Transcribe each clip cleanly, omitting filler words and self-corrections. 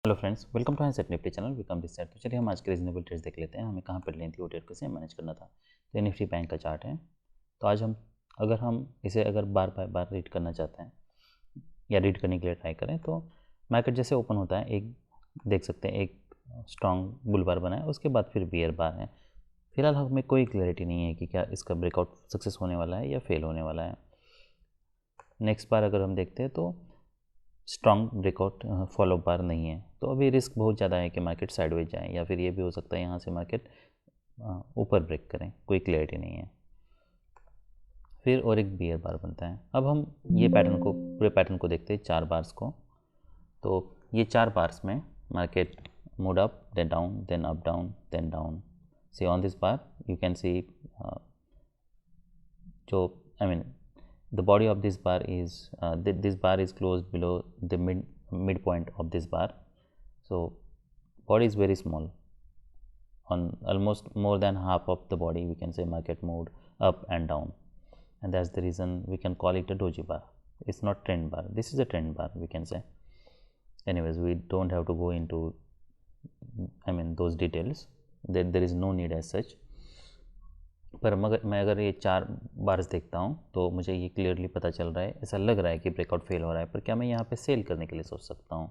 Hello friends, welcome to set Nifty channel. Welcome this side. तो चलिए हम आज के रीजनेबल ट्रेड्स देख लेते हैं, हमें कहाँ पर लेनी थी वो ट्रेड कैसे मैनेज करना था। तो ये निफ्टी बैंक का चार्ट है। तो आज हम इसे बार बार बार रीड करना चाहते हैं या रीड करने के लिए ट्राई करें, तो मार्केट जैसे ओपन होता है, एक देख सकते हैं एक स्ट्रॉन्ग बुल बार बना है, उसके बाद फिर बियर बार है। फिलहाल हमें कोई क्लैरिटी नहीं है कि क्या इसका ब्रेकआउट सक्सेस होने वाला है या फेल होने वाला है। नेक्स्ट बार अगर हम देखते हैं तो स्ट्रॉन्ग ब्रेकआउट फॉलो बार नहीं है, तो अभी रिस्क बहुत ज़्यादा है कि मार्केट साइडवेज जाए, या फिर ये भी हो सकता है यहाँ से मार्केट ऊपर ब्रेक करें, कोई क्लैरिटी नहीं है। फिर और एक बियर बार बनता है। अब हम ये पूरे पैटर्न को देखते हैं, 4 बार्स को। तो ये 4 बार्स में market mood up, then down, then up, down, then down. See on this bar you can see जो I mean the body of this bar is this bar is closed below the midpoint of this bar. So body is very small, on almost more than half of the body we can say market moved up and down, and that's the reason we can call it a doji bar. It's not trend bar, this is a trend bar we can say. Anyways, we don't have to go into those details, there is no need as such. पर मगर मैं अगर ये 4 bars देखता हूँ तो मुझे ये क्लियरली पता चल रहा है, ऐसा लग रहा है कि ब्रेकआउट फेल हो रहा है। पर क्या मैं यहाँ पे सेल करने के लिए सोच सकता हूँ?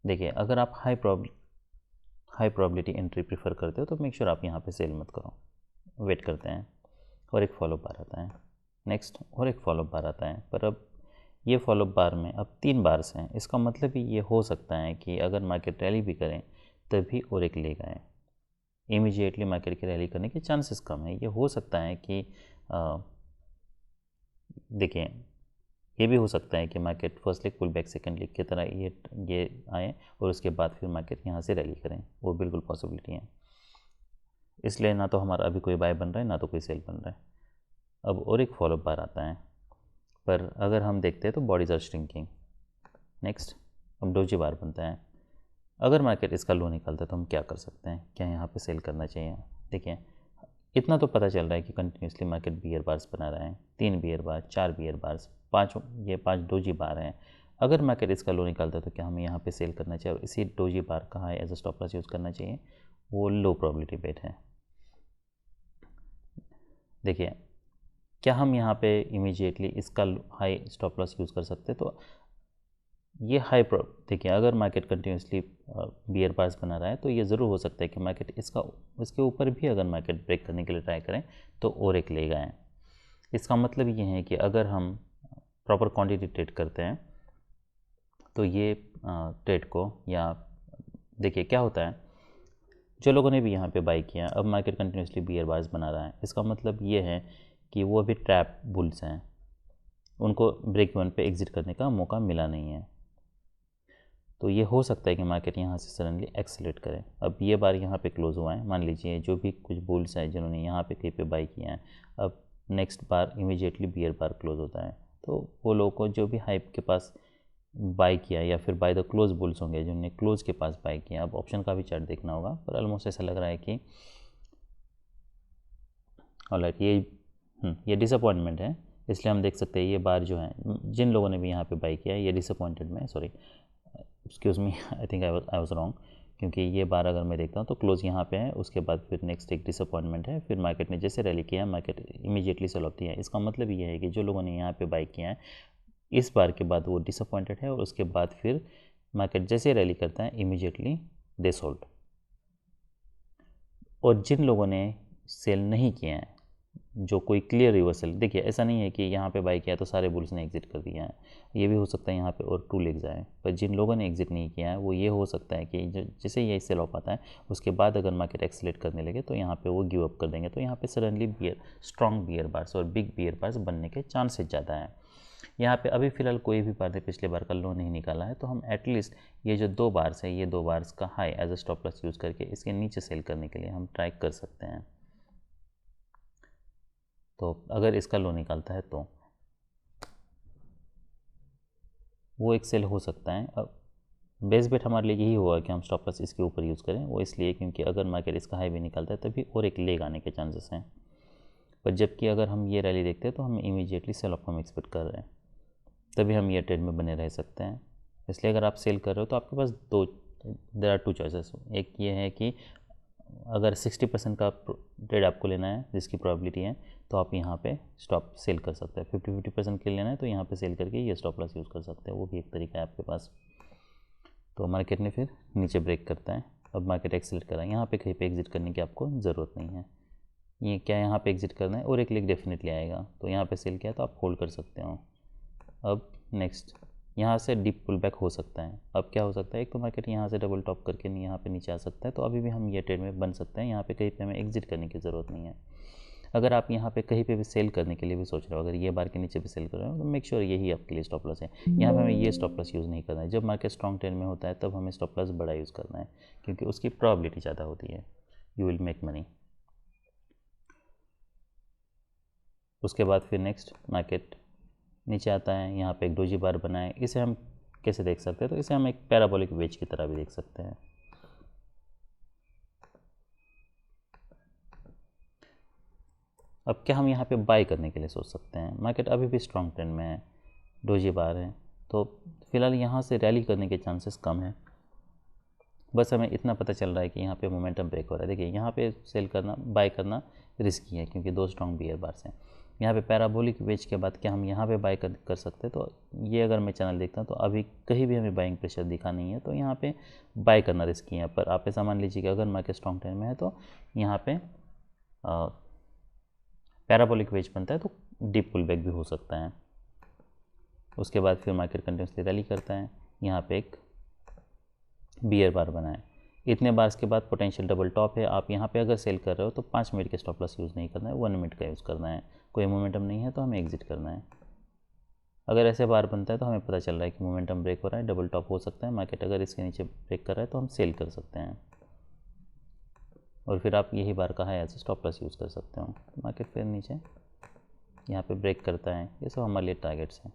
देखिए, अगर आप हाई प्रोबेबिलिटी एंट्री प्रीफर करते हो तो मेक श्योर आप यहाँ पे सेल मत करो, वेट करते हैं। और एक फॉलोअप बार आता है, नेक्स्ट और एक फॉलोअप बार आता है। पर अब ये फॉलोअप बार में अब 3 बार्स हैं, इसका मतलब ही ये हो सकता है कि अगर मार्केट रैली भी करें तभी और एक लेग आए, इमीडिएटली मार्केट की रैली करने के चांसेस कम है। ये हो सकता है कि देखिए, ये भी हो सकता है कि market first league pull back, second league की तरह ये आए और उसके बाद फिर मार्केट यहाँ से रैली करें, वो बिल्कुल पॉसिबिलिटी है। इसलिए ना तो हमारा अभी कोई बाय बन रहा है, ना तो कोई सेल बन रहा है। अब और एक फॉलोअप बार आता है, पर अगर हम देखते हैं तो बॉडीज आर श्रिंकिंग। नेक्स्ट अब डोजी बार बनता है। अगर मार्केट इसका लो निकालता है तो हम क्या कर सकते हैं? क्या यहाँ पे सेल करना चाहिए? देखिए, इतना तो पता चल रहा है कि कंटिन्यूसली मार्केट बियर बार्स बना रहा है, 3 bear bar, 4 bear bars, 5 doji bar हैं। अगर मार्केट इसका लो निकालता है तो क्या हमें यहाँ पे सेल करना चाहिए और इसी डोजी बार का high as a stop loss use करना चाहिए? वो लो प्रोबेबिलिटी बेट है। देखिए, क्या हम यहाँ पे इमीडिएटली इसका हाई स्टॉप लॉस यूज़ कर सकते हैं? तो ये देखिए, अगर मार्केट कंटिन्यूसली बियर बार्स बना रहा है तो ये ज़रूर हो सकता है कि मार्केट इसके ऊपर भी अगर मार्केट ब्रेक करने के लिए ट्राई करें तो और एक लेग आए। इसका मतलब ये है कि अगर हम प्रॉपर क्वांटिटी ट्रेड करते हैं तो ये ट्रेड को, या देखिए क्या होता है, जो लोगों ने भी यहाँ पे बाई किया, अब मार्केट कंटिन्यूसली बियर बार्स बना रहा है, इसका मतलब ये है कि वो अभी ट्रैप बुल्स हैं, उनको ब्रेक इवन पे एग्जिट करने का मौका मिला नहीं है। तो ये हो सकता है कि मार्केट यहाँ से सडनली एक्सेलेरेट करे। अब ये बार यहाँ पे क्लोज हुआ है, मान लीजिए जो भी कुछ बुल्स हैं जिन्होंने यहाँ पे कहीं पे बाई किया है, अब नेक्स्ट बार इमीडिएटली बियर बार क्लोज होता है, तो वो लोगों को जो भी हाइप के पास बाई किया या फिर बाय द क्लोज बुल्स होंगे जिन्होंने क्लोज के पास बाई किया। अब ऑप्शन का भी चार्ट देखना होगा, पर ऑलमोस्ट ऐसा लग रहा है कि ऑलराइट ये डिसअपॉइंटमेंट है। इसलिए हम देख सकते हैं ये बार जो है, जिन लोगों ने भी यहाँ पे बाई किया है ये डिसअपॉइंटेड में, sorry excuse me, I think I was wrong, क्योंकि ये बार अगर मैं देखता हूँ तो क्लोज यहाँ पे है, उसके बाद फिर नेक्स्ट एक डिसअपॉइंटमेंट है, फिर मार्केट ने जैसे रैली किया है मार्केट इमीडिएटली सेल ऑफ दिया है। इसका मतलब ये है कि जो लोगों ने यहाँ पे बाई किया है इस बार के बाद वो डिसअपॉइंटेड है, और उसके बाद फिर मार्केट जैसे रैली करता है इमीडिएटली दे सोल्ड। और जिन लोगों ने सेल नहीं किया है, जो कोई क्लियर रिवर्सल, देखिए ऐसा नहीं है कि यहाँ पे बाई किया तो सारे बुल्स ने एग्जिट कर दिया है, ये भी हो सकता है यहाँ पे और 2 लेग्स आए। पर जिन लोगों ने एग्जिट नहीं किया है वो ये हो सकता है कि जैसे ये सेल ऑफ आता है उसके बाद अगर मार्केट एक्सेलेरेट करने लगे तो यहाँ पे वो गिव अप कर देंगे, तो यहाँ पे सडनली स्ट्रॉन्ग बियर बार्स और बिग बियर बार्स बनने के चांसेस ज़्यादा हैं। यहाँ पे अभी फ़िलहाल कोई भी बार ने पिछले बार का लो नहीं निकाला है, तो हम एटलीस्ट ये जो 2 बार्स है, ये 2 बार्स का high as a stop loss use करके इसके नीचे सेल करने के लिए हम ट्राई कर सकते हैं। तो अगर इसका लो निकालता है तो वो एक सेल हो सकता है। अब बेस बेट हमारे लिए यही होगा कि हम स्टॉप लॉस इसके ऊपर यूज़ करें, वो इसलिए क्योंकि अगर मार्केट इसका हाई भी निकालता है तभी और एक लेग आने के चांसेस हैं। पर जबकि अगर हम ये रैली देखते हैं तो हम इमीडिएटली सेल ऑफ हम एक्सपेक्ट कर रहे हैं, तभी हम ये ट्रेड में बने रह सकते हैं। इसलिए अगर आप सेल कर रहे हो तो आपके पास देयर आर टू चॉइसेस। एक ये है कि अगर 60% का ट्रेड आपको लेना है जिसकी प्रोबेबिलिटी है तो आप यहाँ पे स्टॉप सेल कर सकते हैं। 50% के लेना है तो यहाँ पे सेल करके ये स्टॉप लॉस यूज़ कर सकते हैं, वो भी एक तरीका है आपके पास। तो मार्केट ने फिर नीचे ब्रेक करता है, अब मार्केट एक्सेलेट कर रहा है, यहाँ पे कहीं पे एग्जिट करने की आपको ज़रूरत नहीं है। ये क्या यहाँ पे एग्जिट करना है और एक लेग डेफिनेटली आएगा, तो यहाँ पे सेल किया तो आप होल्ड कर सकते हो। अब नेक्स्ट यहाँ से डीप पुल बैक हो सकता है। अब क्या हो सकता है, एक तो मार्केट यहाँ से डबल टॉप करके यहाँ पे नीचे आ सकता है, तो अभी भी हम ये ट्रेड में बन सकते हैं। यहाँ पे कहीं पे हमें एग्जिट करने की ज़रूरत नहीं है। अगर आप यहाँ पे कहीं पे भी सेल करने के लिए भी सोच रहे हो, अगर ये बार के नीचे भी सेल कर रहे हो तो मेक श्योर यही आपके लिए स्टॉप लॉस है। यहाँ पे हमें ये स्टॉप लॉस यूज़ नहीं करना है। जब मार्केट स्ट्रॉन्ग ट्रेंड में होता है तब हमें स्टॉप लॉस बड़ा यूज़ करना है, क्योंकि उसकी प्रॉबिलिटी ज़्यादा होती है, यू विल मेक मनी। उसके बाद फिर नेक्स्ट मार्केट नीचे आता है, यहाँ पे एक डोजी बार बना है। इसे हम कैसे देख सकते हैं, तो इसे हम एक पैराबोलिक वेज की तरह भी देख सकते हैं। अब क्या हम यहाँ पे बाय करने के लिए सोच सकते हैं, मार्केट अभी भी स्ट्रॉन्ग ट्रेंड में है, डोजी बार है, तो फिलहाल यहाँ से रैली करने के चांसेस कम है। बस हमें इतना पता चल रहा है कि यहाँ पे मोमेंटम ब्रेक हो रहा है। देखिए यहाँ पे सेल करना, बाय करना रिस्की है, क्योंकि दो स्ट्रॉन्ग बियर बार्स हैं। यहाँ पे पैराबोलिक वेज के बाद क्या हम यहाँ पे बाय कर सकते हैं, तो ये अगर मैं चैनल देखता हूँ तो अभी कहीं भी हमें बाइंग प्रेशर दिखा नहीं है, तो यहाँ पे बाय करना रिस्की है। पर आप ऐसा मान लीजिए कि अगर मार्केट स्ट्रॉन्ग ट्रेंड में है तो यहाँ पे पैराबोलिक वेज बनता है, तो डीप पुल बैक भी हो सकता है। उसके बाद फिर मार्केट कंटिन्यूसली रैली करता है, यहाँ पे एक बियर बार बना है। इतने बार्स के बाद पोटेंशियल डबल टॉप है। आप यहाँ पे अगर सेल कर रहे हो तो 5 मिनट के स्टॉप लॉस यूज़ नहीं करना है, 1 मिनट का यूज़ करना है। कोई मोमेंटम नहीं है तो हमें एग्जिट करना है। अगर ऐसे बार बनता है तो हमें पता चल रहा है कि मोमेंटम ब्रेक हो रहा है, डबल टॉप हो सकता है, मार्केट अगर इसके नीचे ब्रेक कर रहा है तो हम सेल कर सकते हैं, और फिर आप यही बार का है ऐसे स्टॉप लॉस यूज़ कर सकते हो। मार्केट फिर नीचे यहाँ पे ब्रेक करता है, ये सब हमारे लिए टारगेट्स हैं।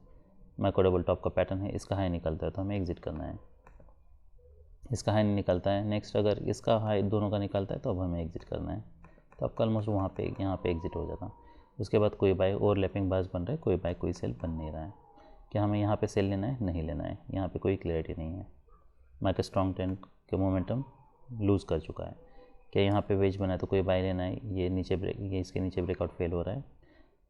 माइक्रो डबल टॉप का पैटर्न है, इसका हाई निकलता है तो हमें एग्जिट करना है। इसका हाई नहीं निकलता है, नेक्स्ट अगर इसका हाई दोनों का निकलता है तो अब हमें एग्जिट करना है। तो आपका ऑलमोस्ट वहाँ पे यहाँ पे एग्जिट हो जाता। उसके बाद कोई बाय ओवरलैपिंग बार्स बन रहा है, कोई बाय कोई सेल बन नहीं रहा है। क्या हमें यहाँ पे सेल लेना है, नहीं लेना है, यहाँ पे कोई क्लैरिटी नहीं है। मार्केट स्ट्रॉन्ग ट्रेंड के मोमेंटम लूज़ कर चुका है। क्या यहाँ पे वेज बना है तो कोई बाय लेना है, ये नीचे ब्रेक, ये इसके नीचे ब्रेकआउट फेल हो रहा है।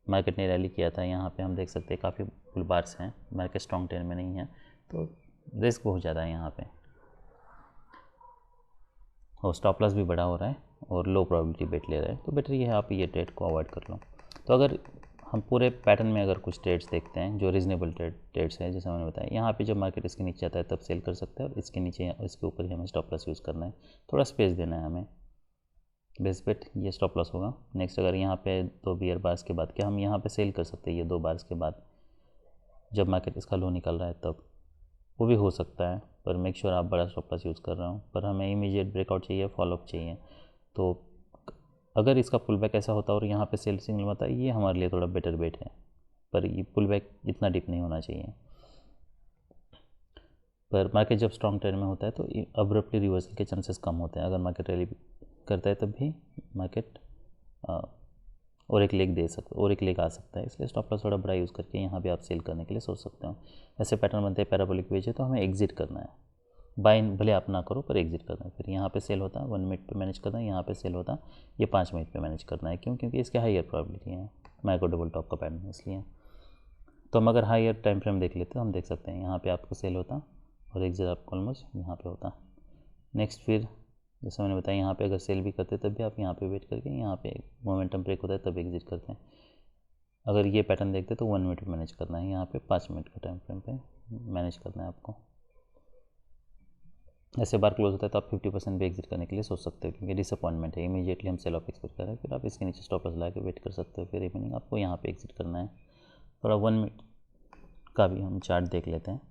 मार्केट ने रैली किया था, यहाँ पे हम देख सकते हैं काफ़ी पुल बार्स हैं, मार्केट स्ट्रॉन्ग ट्रेंड में नहीं है, तो रिस्क बहुत ज़्यादा है यहाँ पे, और स्टॉप लॉस भी बड़ा हो रहा है और लो प्रोबेबिलिटी बेट ले रहा है। तो बेटर ये है आप ये ट्रेड को अवॉइड कर लो। तो अगर हम पूरे पैटर्न में अगर कुछ ट्रेड्स देखते हैं जो रीजनेबल ट्रेड्स हैं, जैसे मैंने बताया, यहाँ पे जब मार्केट इसके नीचे आता है तब सेल कर सकते हैं, और इसके नीचे इसके ऊपर ही हमें स्टॉप लॉस यूज़ करना है, थोड़ा स्पेस देना है हमें। बेस बेट ये स्टॉप लॉस होगा। नेक्स्ट अगर यहाँ पे 2 बियर बार्स के बाद क्या हम यहाँ पे सेल कर सकते हैं, ये 2 बार्स के बाद जब मार्केट इसका लो निकल रहा है तब, वो भी हो सकता है, पर मेक श्योर आप बड़ा स्टॉप लॉस यूज़ कर रहे हो। पर हमें इमीडिएट ब्रेकआउट चाहिए, फॉलोअप चाहिए। तो अगर इसका पुल बैक ऐसा होता और यहाँ पे सेल सिग्नल होता, ये हमारे लिए थोड़ा बेटर बेट है, पर ये पुल बैक इतना डीप नहीं होना चाहिए। पर मार्केट जब स्ट्रॉन्ग ट्रेंड में होता है तो अब्रप्टली रिवर्सल के चांसेस कम होते हैं। अगर मार्केट रैली करता है तब भी मार्केट और एक लेग दे सकता, और एक लेग आ सकता है, इसलिए स्टॉप लॉस थोड़ा बड़ा यूज़ करके यहाँ भी आप सेल करने के लिए सोच सकते हो। ऐसे पैटर्न बनते हैं पैराबोलिक वेज है, तो हमें एग्जिट करना है। बाय भले आप ना करो पर एग्जिट करना है। फिर यहाँ पे सेल होता है 1 मिनट पे मैनेज करना है, यहाँ पे सेल होता ये 5 मिनट पे मैनेज करना है। क्यों? क्योंकि इसके हाइयर प्रोबेबिलिटी है, माइक्रो डबल टॉप का पैटर्न है इसलिए। तो हम अगर हाइयर टाइम फ्रेम देख लेते हैं, हम देख सकते हैं यहाँ पे आपको सेल होता और एग्जिट आपको ऑलमोस्ट यहाँ पे होता। नेक्स्ट फिर जैसे मैंने बताया, यहाँ पे अगर सेल भी करते तब भी आप यहाँ पे वेट करके यहाँ पे मोमेंटम ब्रेक होता है तब एग्जिट करते हैं। अगर ये पैटर्न देखते तो 1 मिनट मैनेज करना है, यहाँ पे 5 मिनट का टाइम फ्रेम पे मैनेज करना है आपको। ऐसे बार क्लोज होता है तो आप 50% भी एग्जिट करने के लिए सोच सकते हो, क्योंकि डिसअपॉइंटमेंट है, इमीडिएटली हम सेल ऑफ एक्सपेक्ट कर रहे हैं, फिर आप इसके नीचे स्टॉप लॉस लगा के वेट कर सकते हो। फिर इवनिंग आपको यहाँ पे एग्जिट करना है। थोड़ा 1 मिनट का भी हम चार्ट देख लेते हैं।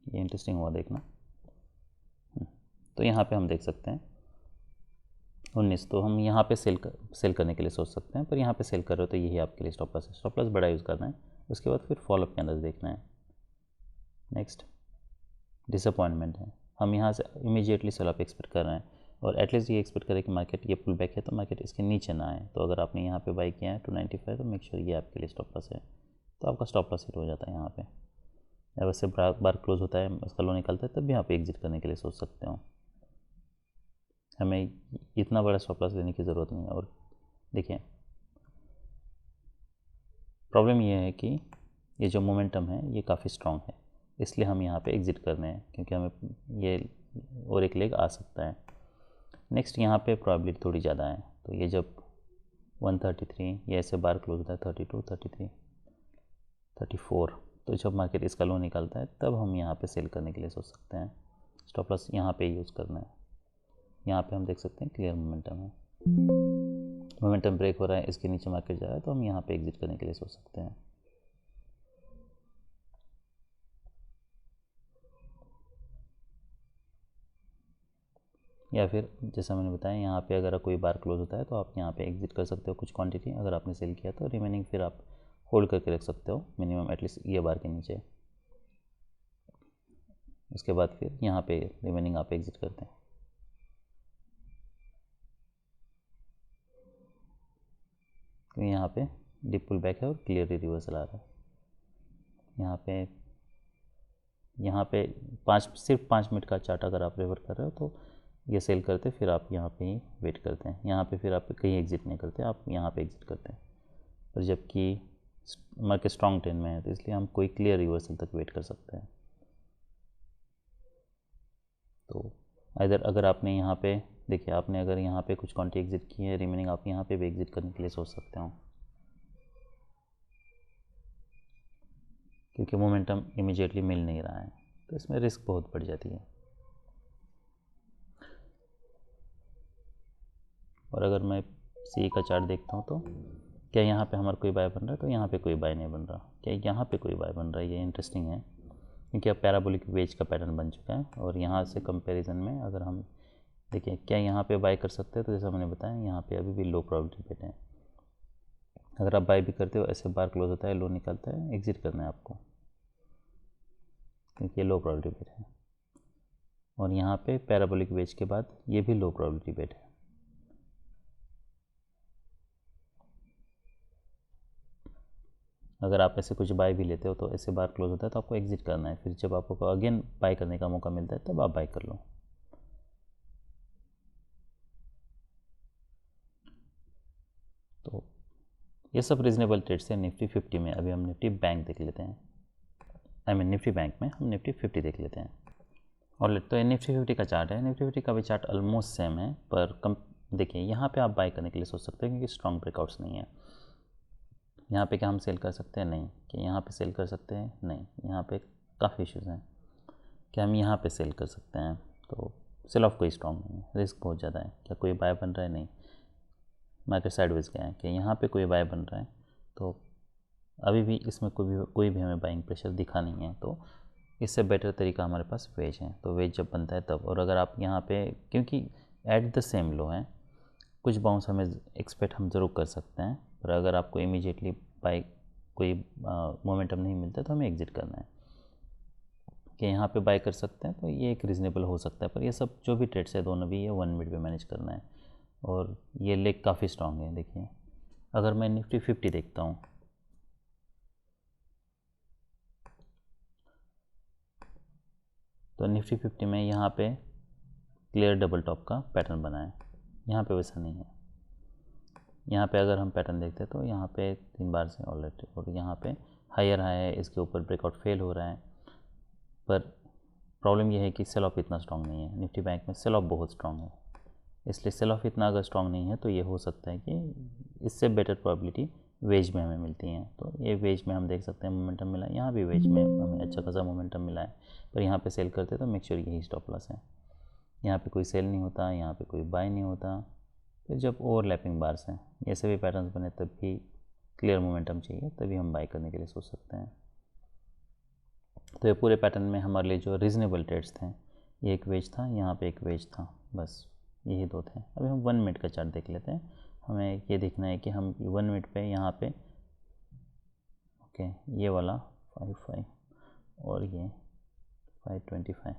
ये इंटरेस्टिंग हुआ देखना। तो यहाँ पे हम देख सकते हैं 19, तो हम यहाँ पे सेल करने के लिए सोच सकते हैं, पर यहाँ पे सेल कर रहे हो तो यही आपके लिए स्टॉप लॉस है। स्टॉप लॉस बड़ा यूज़ करना है, उसके बाद फिर फॉलोअप के अंदर देखना है। नेक्स्ट डिसअपॉइंटमेंट है, हम यहाँ से इमीडिएटली सेल ऑफ एक्सपेक्ट कर रहे हैं, और एटलीस्ट ये एक्सपेक्ट करें कि मार्केट ये पुल बैक है तो मार्केट इसके नीचे ना आए। तो अगर आपने यहाँ पे बाई किया है 295 तो मेक श्योर ये आपके लिए स्टॉप लॉस है, तो आपका स्टॉप लॉस हिट हो जाता है यहाँ पे। या वैसे बार क्लोज होता है, इसका लो निकलता है, तब भी आप एग्जिट करने के लिए सोच सकते हो। हमें इतना बड़ा स्टॉप लॉस लेने की ज़रूरत नहीं है। और देखिए प्रॉब्लम ये है कि ये जो मोमेंटम है ये काफ़ी स्ट्रॉन्ग है, इसलिए हम यहाँ पे एग्ज़िट कर रहे हैं, क्योंकि हमें ये और एक लेग आ सकता है। नेक्स्ट यहाँ पे प्रॉबिलिटी थोड़ी ज़्यादा है, तो ये जब 133 ये ऐसे बार क्लोज होता है 32, 33, 34, तो जब मार्केट इसका लो निकलता है तब हम यहाँ पे सेल करने के लिए सोच सकते हैं। स्टॉप लॉस यहाँ पे यूज़ करना है। यहाँ पे हम देख सकते हैं क्लियर मोमेंटम है, मोमेंटम ब्रेक हो रहा है, इसके नीचे मार्केट जा रहा है, तो हम यहाँ पे एग्जिट करने के लिए सोच सकते हैं। या फिर जैसा मैंने बताया यहाँ पे अगर कोई बार क्लोज होता है तो आप यहाँ पे एग्जिट कर सकते हो कुछ क्वांटिटी, अगर आपने सेल किया तो रिमेनिंग फिर आप होल्ड करके रख सकते हो मिनिमम एटलीस्ट ये बार के नीचे। उसके बाद फिर यहाँ पे रिमेनिंग आप एग्जिट करते हैं। तो यहाँ पे डीप पुल बैक है और क्लियरली रिवर्सल आ रहा है। यहाँ पे सिर्फ 5 मिनट का चार्ट अगर आप रेफर कर रहे हो तो ये सेल करते, फिर आप यहाँ पे ही वेट करते हैं। यहाँ पे फिर आप कहीं एग्जिट नहीं करते, आप यहाँ पे एग्जिट करते हैं। पर जबकि मार्केट स्ट्रॉन्ग ट्रेंड में है तो इसलिए हम कोई क्लियर रिवर्सल तक वेट कर सकते हैं। तो अगर आपने यहाँ पे देखिए, आपने अगर यहाँ पे कुछ क्वांटिटी एग्जिट की है, रिमेनिंग आप यहाँ पे भी एग्जिट करने के लिए सोच सकते हो, क्योंकि मोमेंटम इमीडिएटली मिल नहीं रहा है, तो इसमें रिस्क बहुत बढ़ जाती है। और अगर मैं सी का चार्ट देखता हूँ तो क्या यहाँ पे हमारा कोई बाय बन रहा है, तो यहाँ पे कोई बाय नहीं बन रहा। क्या यहाँ पे कोई बाय बन रहा है, ये इंटरेस्टिंग है, क्योंकि अब पैराबोलिक वेज का पैटर्न बन चुका है। और यहाँ से कंपैरिजन में अगर हम देखिए क्या यहाँ पे बाय कर सकते हैं, तो जैसा मैंने बताया यहाँ पे अभी भी लो प्रोबेबिलिटी बेट है। अगर आप बाय भी करते हो, ऐसे बार क्लोज होता है, लो निकलता है, एग्जिट करना है आपको, क्योंकि ये लो प्रोबेबिलिटी बेट है। और यहाँ पे पैराबोलिक वेज के बाद ये भी लो प्रोबेबिलिटी बेट है। अगर आप ऐसे कुछ बाय भी लेते हो तो ऐसे बार क्लोज होता है तो आपको एग्जिट करना है, फिर जब आपको अगेन बाय करने का मौका मिलता है तब आप बाय कर लो। तो ये सब रीजनेबल ट्रेड्स है निफ्टी 50 में। अभी हम निफ्टी बैंक देख लेते हैं, निफ्टी बैंक में हम निफ्टी 50 देख लेते हैं। और तो ये निफ्टी 50 का चार्ट है, निफ्टी 50 का भी चार्ट ऑलमोस्ट सेम है, पर कम देखिए यहाँ पे आप बाय करने के लिए सोच सकते हैं, क्योंकि स्ट्रॉन्ग ब्रेकआउट्स नहीं है। यहाँ पे क्या हम सेल कर सकते हैं? नहीं। कि यहाँ पे सेल कर सकते हैं? नहीं। यहाँ पे काफ़ी इश्यूज़ हैं। क्या हम यहाँ पे सेल कर सकते हैं? तो सेल ऑफ कोई स्ट्रॉन्ग नहीं है, रिस्क बहुत ज़्यादा है। क्या कोई बाय बन रहा है? नहीं। मार्केट साइडवेज गया है। कि यहाँ पे कोई बाय बन रहा है? तो अभी भी इसमें कोई भी हमें बाइंग प्रेशर दिखा नहीं है। तो इससे बेटर तरीका हमारे पास वेज है। तो वेज जब बनता है तब, और अगर आप यहाँ पे क्योंकि एट द सेम लो है, कुछ बाउंस हमें एक्सपेक्ट हम ज़रूर कर सकते हैं, पर अगर आपको इमीडिएटली बाय कोई मोमेंटम नहीं मिलता तो हमें एग्जिट करना है। कि यहाँ पे बाय कर सकते हैं तो ये एक रीज़नेबल हो सकता है, पर ये सब जो भी ट्रेड्स है दोनों भी ये 1 मिनट पे मैनेज करना है। और ये लेग काफ़ी स्ट्रॉन्ग है। देखिए अगर मैं निफ्टी 50 देखता हूँ तो निफ्टी 50 में यहाँ पे क्लियर डबल टॉप का पैटर्न बना है, यहाँ पे वैसा नहीं है। यहाँ पे अगर हम पैटर्न देखते हैं तो यहाँ पे 3 बार से ऑलरेडी, और यहाँ पे हायर हाई है, इसके ऊपर ब्रेकआउट फेल हो रहा है। पर प्रॉब्लम ये है कि सेल ऑफ इतना स्ट्रॉन्ग नहीं है। निफ्टी बैंक में सेल ऑफ बहुत स्ट्रॉन्ग है, इसलिए सेल ऑफ इतना अगर स्ट्रॉन्ग नहीं है तो ये हो सकता है कि इससे बेटर प्रोबेबिलिटी वेज में हमें मिलती है। तो ये वेज में हम देख सकते हैं मोमेंटम मिला है, यहाँ भी वेज में हमें अच्छा खासा मोमेंटम मिला है, पर यहाँ पे सेल करते तो मेक श्योर यही स्टॉप लॉस है। यहाँ पे कोई सेल नहीं होता, यहाँ पे कोई बाय नहीं होता। फिर जब ओवरलैपिंग बार्स हैं, ये सभी पैटर्न्स बने, तब भी क्लियर मोमेंटम चाहिए, तभी हम बाय करने के लिए सोच सकते हैं। तो ये पूरे पैटर्न में हमारे लिए जो रीज़नेबल ट्रेड्स थे, ये एक वेज था, यहाँ पे एक वेज था, बस यही दो थे। अभी हम 1 मिनट का चार्ट देख लेते हैं। हमें ये देखना है कि हम 1 मिनट पे यहाँ पे ओके ये वाला 55 और ये 525,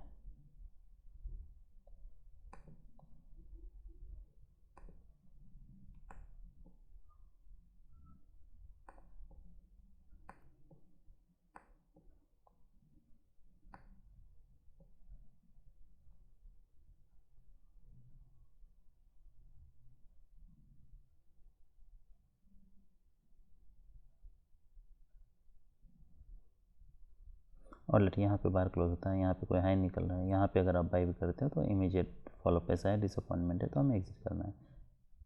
और लेट यहाँ पे बार क्लोज होता है, यहाँ पे कोई हाई निकल रहा है, यहाँ पे अगर आप बाई भी करते हो तो इमीडिएट फॉलोअप ऐसा है, डिसअपॉइंटमेंट है तो हमें एग्जिट करना है।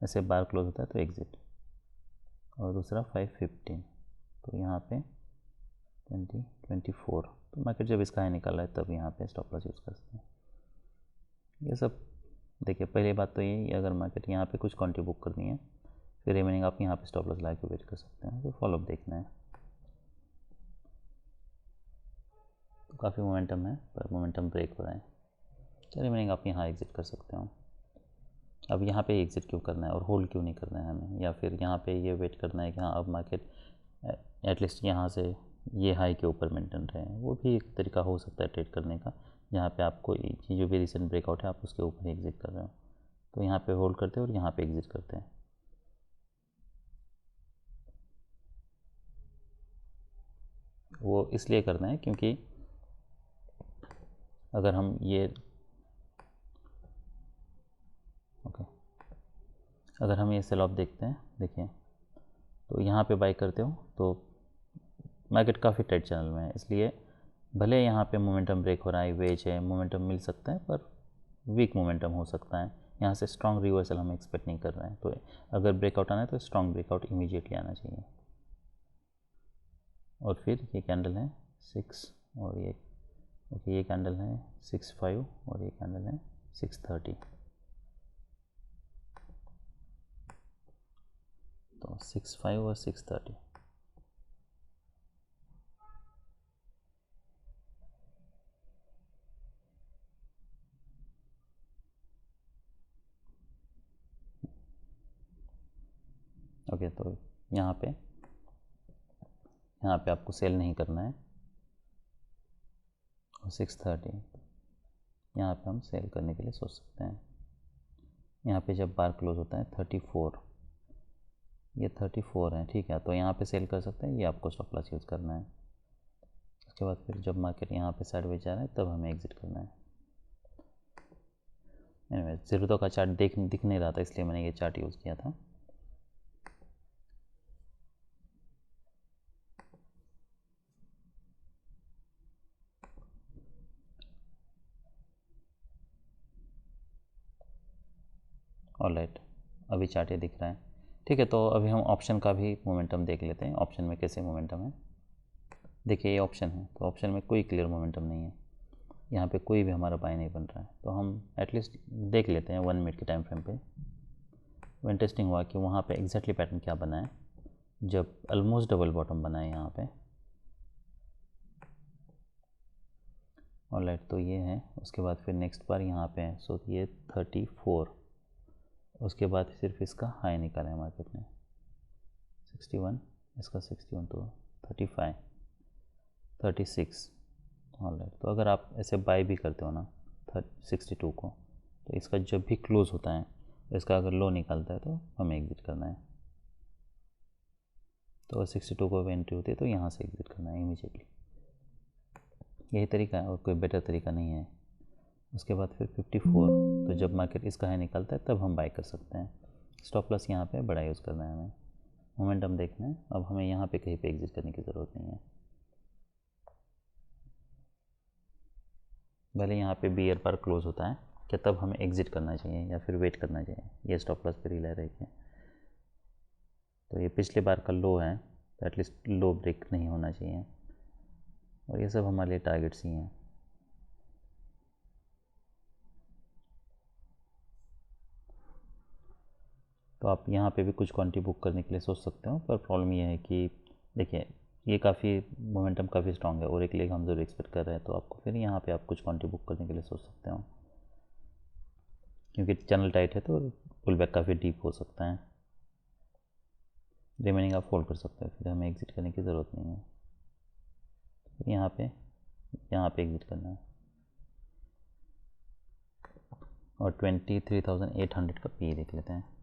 ऐसे बार क्लोज होता है तो एग्जिट। और दूसरा 515, तो यहाँ पे 24, तो मार्केट जब इसका हाई निकल रहा है तब यहाँ पे स्टॉप लॉस यूज़ कर सकते हैं। ये सब देखिए, पहली बात तो ये, अगर मार्केट यहाँ पे कुछ क्वांटिटी बुक करनी है, फिर रिमेनिंग आप यहाँ पे स्टॉप लॉस ला के वेट कर सकते हैं, तो फॉलोअप देखना है। तो काफ़ी मोमेंटम है, पर मोमेंटम ब्रेक हो रहा है, तो रिमेनिंग आप यहाँ एग्जिट कर सकते हो। अब यहाँ पे एग्जिट क्यों करना है और होल्ड क्यों नहीं करना है हमें, या फिर यहाँ पे ये वेट करना है कि हाँ अब मार्केट एटलीस्ट यहाँ से ये हाई के ऊपर मेंटेन रहे हैं, वो भी एक तरीका हो सकता है ट्रेड करने का, जहाँ पे आपको ये जो भी रिसेंट ब्रेकआउट है आप उसके ऊपर एग्जिट कर रहे हो, तो यहाँ पे होल्ड करते हैं और यहाँ पे एग्जिट करते हैं। वो इसलिए करना है क्योंकि अगर हम ये अगर हम ये सेल ऑफ देखते हैं, देखिए तो यहाँ पे बाई करते हो तो मार्केट काफ़ी टाइट चैनल में है, इसलिए भले यहाँ पे मोमेंटम ब्रेक हो रहा है, वेज है, मोमेंटम मिल सकता है, पर वीक मोमेंटम हो सकता है, यहाँ से स्ट्रॉन्ग रिवर्सल हम एक्सपेक्ट नहीं कर रहे हैं। तो अगर ब्रेकआउट आना है तो स्ट्रॉन्ग ब्रेकआउट इमीडिएटली आना चाहिए। और फिर ये कैंडल है 6 और ये ओके, ये कैंडल है 6.5 और ये कैंडल है 6.30, तो 6.5 और 6.30। ओके, तो यहाँ पे आपको सेल नहीं करना है, और 6.30 यहाँ पे हम सेल करने के लिए सोच सकते हैं। यहाँ पे जब बार क्लोज होता है 34, ये 34 है, ठीक है, तो यहाँ पे सेल कर सकते हैं, ये आपको स्टॉप लॉस यूज़ करना है। उसके बाद फिर जब मार्केट यहाँ पे साइडवेज जा रहा है तब हमें एग्जिट करना है। एनीवे, ज़रूरतों का चार्ट दिख नहीं रहा था, इसलिए मैंने ये चार्ट यूज़ किया था। ऑलराइट, अभी चार्ट ये दिख रहा है, ठीक है। तो अभी हम ऑप्शन का भी मोमेंटम देख लेते हैं, ऑप्शन में कैसे मोमेंटम है। देखिए ये ऑप्शन है, तो ऑप्शन में कोई क्लियर मोमेंटम नहीं है, यहाँ पे कोई भी हमारा बाय नहीं बन रहा है, तो हम एटलीस्ट देख लेते हैं 1 मिनट के टाइम फ्रेम पे। वो इंटरेस्टिंग हुआ कि वहाँ पे एग्जैक्टली पैटर्न क्या बना है, जब ऑलमोस्ट डबल बॉटम बना है यहाँ पे। ऑलराइट, तो ये है, उसके बाद फिर नेक्स्ट बार यहाँ पे है, सो ये 34, उसके बाद सिर्फ इसका हाई निकाला है मार्केट ने 61, इसका 61, तो 35, 36। ऑलराइट, तो अगर आप ऐसे बाय भी करते हो ना 62 को, तो इसका जब भी क्लोज होता है, इसका अगर लो निकालता है तो हमें एग्जिट करना है। तो 62 को एंट्री होती है तो यहाँ से एग्जिट करना है इमीडिएटली, यही तरीका है और कोई बेटर तरीका नहीं है। उसके बाद फिर 54, तो जब मार्केट इसका हाई निकलता है तब हम बाय कर सकते हैं। स्टॉप लॉस यहाँ पे बड़ा यूज़ करना है हमें, मोमेंटम देखना है। अब हमें यहाँ पे कहीं पे एग्जिट करने की ज़रूरत नहीं है, भले यहाँ पे बियर पर क्लोज होता है, क्या तब हमें एग्जिट करना चाहिए या फिर वेट करना चाहिए, ये स्टॉप लॉस पर ही रहेगी। तो ये पिछले बार का लो है, तो एटलीस्ट लो ब्रेक नहीं होना चाहिए, और ये सब हमारे लिए टारगेट्स ही हैं। तो आप यहाँ पे भी कुछ क्वांटिटी बुक करने के लिए सोच सकते हो, पर प्रॉब्लम ये है कि देखिए ये काफ़ी मोमेंटम काफ़ी स्ट्रॉन्ग है और एक लेग हम जरूर एक्सपेक्ट कर रहे हैं, तो आपको फिर यहाँ पे आप कुछ क्वांटिटी बुक करने के लिए सोच सकते हो, क्योंकि चैनल टाइट है तो पुल बैक काफ़ी डीप हो सकता है। रिमेनिंग आप फोल्ड कर सकते हो, फिर हमें एग्जिट करने की ज़रूरत नहीं है। फिर यहाँ पे एग्जिट करना है, और 23,800 का पी देख लेते हैं।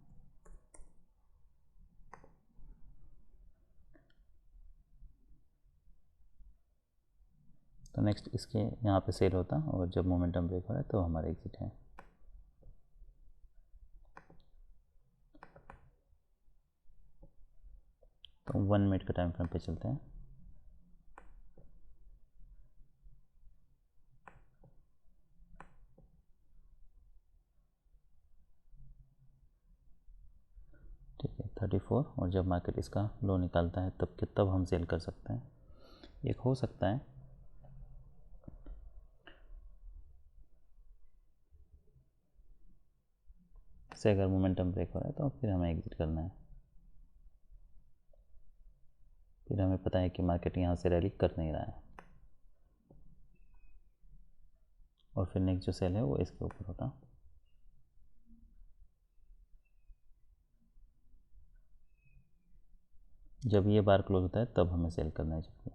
तो नेक्स्ट इसके यहाँ पे सेल होता, और जब मोमेंटम ब्रेक हो रहा है तो हमारा एग्जिट है। तो 1 मिनट का टाइम फ्रेम पे चलते हैं। जब मार्केट इसका लो निकालता है तब हम सेल कर सकते हैं। एक हो सकता है से अगर मोमेंटम ब्रेक हो रहा है तो फिर हमें एग्जिट करना है। फिर हमें पता है कि मार्केट यहाँ से रैली कर नहीं रहा है और फिर नेक्स्ट जो सेल है वो इसके ऊपर होता। जब ये बार क्लोज होता है तब हमें सेल करना चाहिए।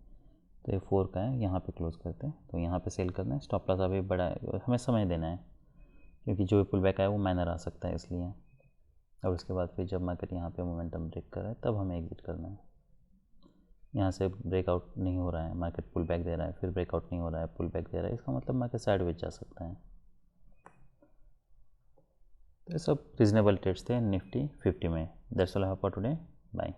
तो ये 4 का है, यहाँ पे क्लोज करते हैं तो यहाँ पे सेल करना है। स्टॉप लॉस अभी बड़ा है, हमें समय देना है क्योंकि जो भी पुल बैक आया वो माइनर आ सकता है इसलिए। और उसके बाद फिर जब मार्केट यहाँ पे मोमेंटम ब्रेक कर रहा है तब हमें एग्जिट करना है। यहाँ से ब्रेकआउट नहीं हो रहा है, मार्केट पुल बैक दे रहा है, फिर ब्रेकआउट नहीं हो रहा है, पुल बैक दे रहा है, इसका मतलब मार्केट साइडवेज जा सकता है। तो ये सब रीजनेबल ट्रेड्स थे निफ्टी 50 में। That's all for today, bye.